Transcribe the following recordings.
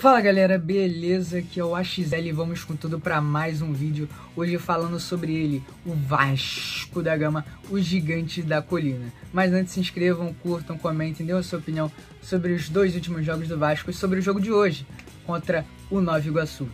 Fala galera, beleza? Aqui é o AXL e vamos com tudo para mais um vídeo. Hoje falando sobre ele, o Vasco da Gama, o gigante da colina. Mas antes se inscrevam, curtam, comentem, dêem a sua opinião sobre os dois últimos jogos do Vasco e sobre o jogo de hoje, contra o Nova Iguaçu.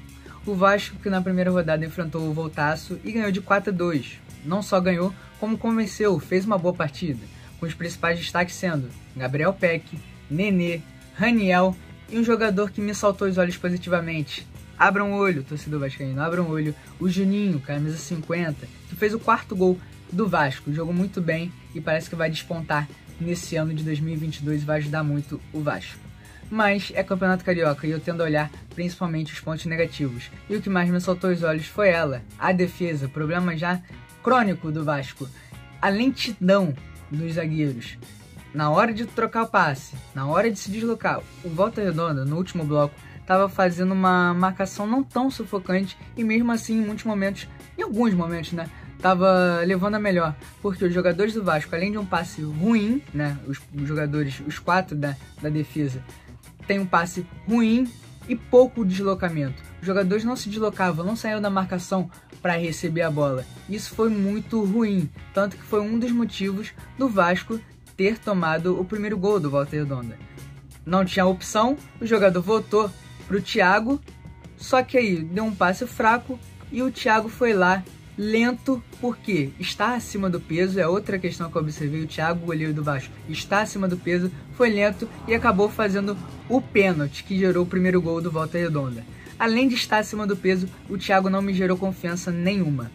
O Vasco que na primeira rodada enfrentou o Voltaço e ganhou de 4-2. Não só ganhou, como convenceu, fez uma boa partida, com os principais destaques sendo Gabriel Peck, Nenê, Raniel e um jogador que me saltou os olhos positivamente. Abram o olho, torcedor vascaíno, abram o olho. O Juninho, camisa 50, que fez o quarto gol do Vasco. Jogou muito bem e parece que vai despontar nesse ano de 2022 e vai ajudar muito o Vasco. Mas é Campeonato Carioca e eu tendo a olhar principalmente os pontos negativos. E o que mais me saltou os olhos foi ela, a defesa, problema já crônico do Vasco. A lentidão dos zagueiros. Na hora de trocar o passe, na hora de se deslocar, o Volta Redonda, no último bloco, estava fazendo uma marcação não tão sufocante e mesmo assim, em alguns momentos, né, estava levando a melhor, porque os jogadores do Vasco, além de um passe ruim, né, os quatro da defesa, tem um passe ruim e pouco deslocamento. Os jogadores não se deslocavam, não saíam da marcação para receber a bola. Isso foi muito ruim, tanto que foi um dos motivos do Vasco ter tomado o primeiro gol do Volta Redonda. Não tinha opção, o jogador voltou pro Thiago, só que aí deu um passe fraco e o Thiago foi lá lento, porque está acima do peso, é outra questão que eu observei, o Thiago, goleiro do Vasco, está acima do peso, foi lento e acabou fazendo o pênalti que gerou o primeiro gol do Volta Redonda. Além de estar acima do peso, o Thiago não me gerou confiança nenhuma,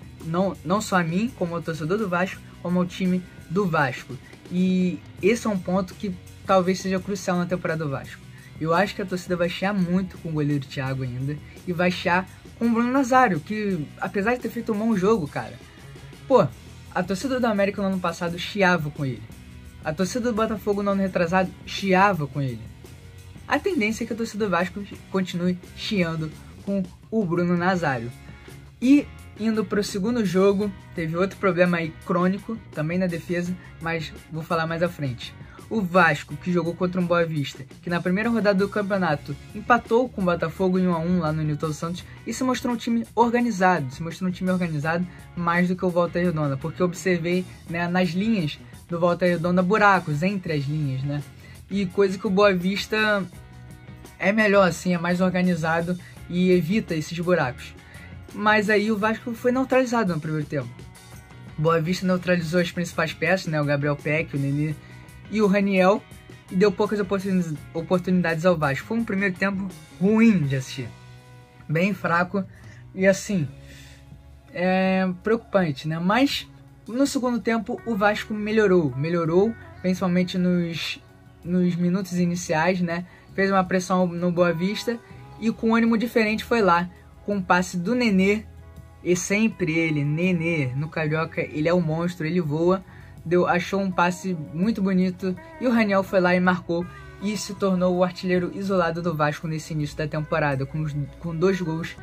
não só a mim, como ao torcedor do Vasco, como ao time do Vasco. E esse é um ponto que talvez seja crucial na temporada do Vasco. Eu acho que a torcida vai chiar muito com o goleiro Thiago ainda. E vai chiar com o Bruno Nazário, que apesar de ter feito um bom jogo, cara, pô, a torcida do América no ano passado chiava com ele. A torcida do Botafogo no ano retrasado chiava com ele. A tendência é que a torcida do Vasco continue chiando com o Bruno Nazário. E indo para o segundo jogo, teve outro problema aí crônico, também na defesa, mas vou falar mais à frente. O Vasco, que jogou contra um Boa Vista, que na primeira rodada do campeonato empatou com o Botafogo em 1-1 lá no Newton Santos e se mostrou um time organizado, mais do que o Volta Redonda, porque eu observei, né, nas linhas do Volta Redonda buracos entre as linhas, né? E coisa que o Boa Vista é melhor assim, é mais organizado e evita esses buracos. Mas aí o Vasco foi neutralizado no primeiro tempo. Boa Vista neutralizou as principais peças, né? O Gabriel Peck, o Nenê e o Raniel, e deu poucas oportunidades ao Vasco. Foi um primeiro tempo ruim de assistir, bem fraco e assim, preocupante, né? Mas no segundo tempo o Vasco melhorou, principalmente nos minutos iniciais, né? Fez uma pressão no Boa Vista e com um ânimo diferente foi lá, com o passe do Nenê, e sempre ele, Nenê, no Carioca, ele é um monstro, ele voa, achou um passe muito bonito, e o Raniel foi lá e marcou, e se tornou o artilheiro isolado do Vasco nesse início da temporada, com 2 gols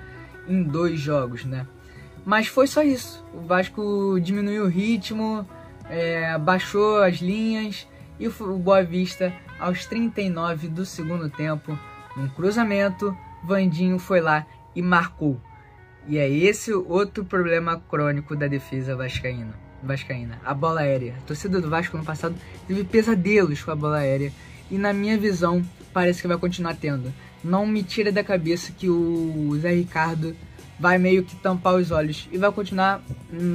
em 2 jogos, né? Mas foi só isso, o Vasco diminuiu o ritmo, baixou as linhas, e o Boa Vista, aos 39 do segundo tempo, num cruzamento, Vandinho foi lá e marcou. E é esse outro problema crônico da defesa vascaína. A bola aérea. A torcida do Vasco no passado teve pesadelos com a bola aérea. E na minha visão, parece que vai continuar tendo. Não me tira da cabeça que o Zé Ricardo vai meio que tampar os olhos e vai continuar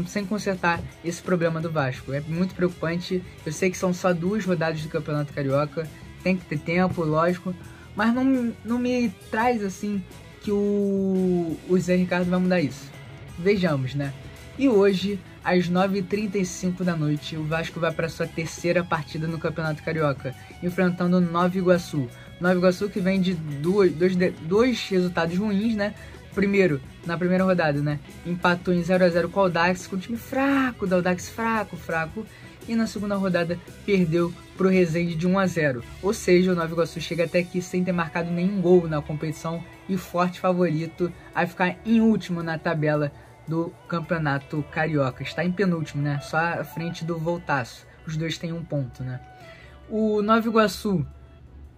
sem consertar esse problema do Vasco. É muito preocupante. Eu sei que são só 2 rodadas do Campeonato Carioca. Tem que ter tempo, lógico. Mas não me traz assim que o Zé Ricardo vai mudar isso. Vejamos, né? E hoje, às 9h35 da noite, o Vasco vai para sua terceira partida no Campeonato Carioca, enfrentando o Nova Iguaçu. Nova Iguaçu que vem de dois resultados ruins, né? Primeiro, na primeira rodada, né? Empatou em 0-0 com o Audax, com um time fraco, do Audax fraco. E na segunda rodada perdeu pro Resende de 1-0. Ou seja, o Nova Iguaçu chega até aqui sem ter marcado nenhum gol na competição e forte favorito a ficar em último na tabela do Campeonato Carioca. Está em penúltimo, né? Só à frente do Voltaço. Os dois têm 1 ponto, né? O Nova Iguaçu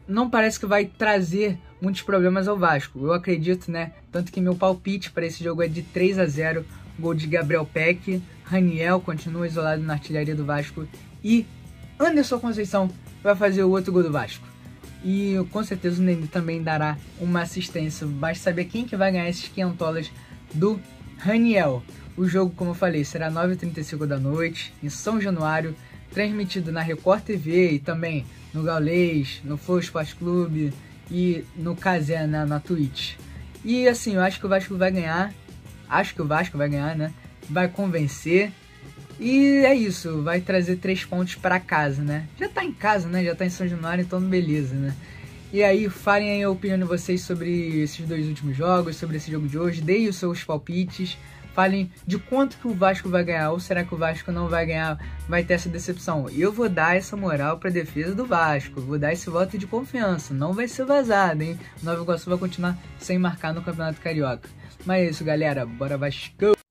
não parece que vai trazer muitos problemas ao Vasco. Eu acredito, né? Tanto que meu palpite para esse jogo é de 3-0, gol de Gabriel Peck, Raniel continua isolado na artilharia do Vasco e Anderson Conceição vai fazer o outro gol do Vasco. E com certeza o Nenê também dará uma assistência. Basta saber quem que vai ganhar esses quinhentolas do Raniel. O jogo, como eu falei, será 9h35 da noite, em São Januário, transmitido na Record TV e também no Gaulês, no Flow Esporte Clube e no Kazé, na Twitch. E assim, eu acho que o Vasco vai ganhar. Acho que o Vasco vai ganhar, né? Vai convencer. E é isso, vai trazer 3 pontos para casa, né? Já tá em casa, né? Já tá em São Januário, então beleza, né? E aí, falem aí a opinião de vocês sobre esses 2 últimos jogos, sobre esse jogo de hoje. Deem os seus palpites. Falem de quanto que o Vasco vai ganhar, ou será que o Vasco não vai ganhar, vai ter essa decepção. Eu vou dar essa moral para a defesa do Vasco, vou dar esse voto de confiança, não vai ser vazado, hein? O Nova Iguaçu vai continuar sem marcar no Campeonato Carioca. Mas é isso, galera, bora Vasco!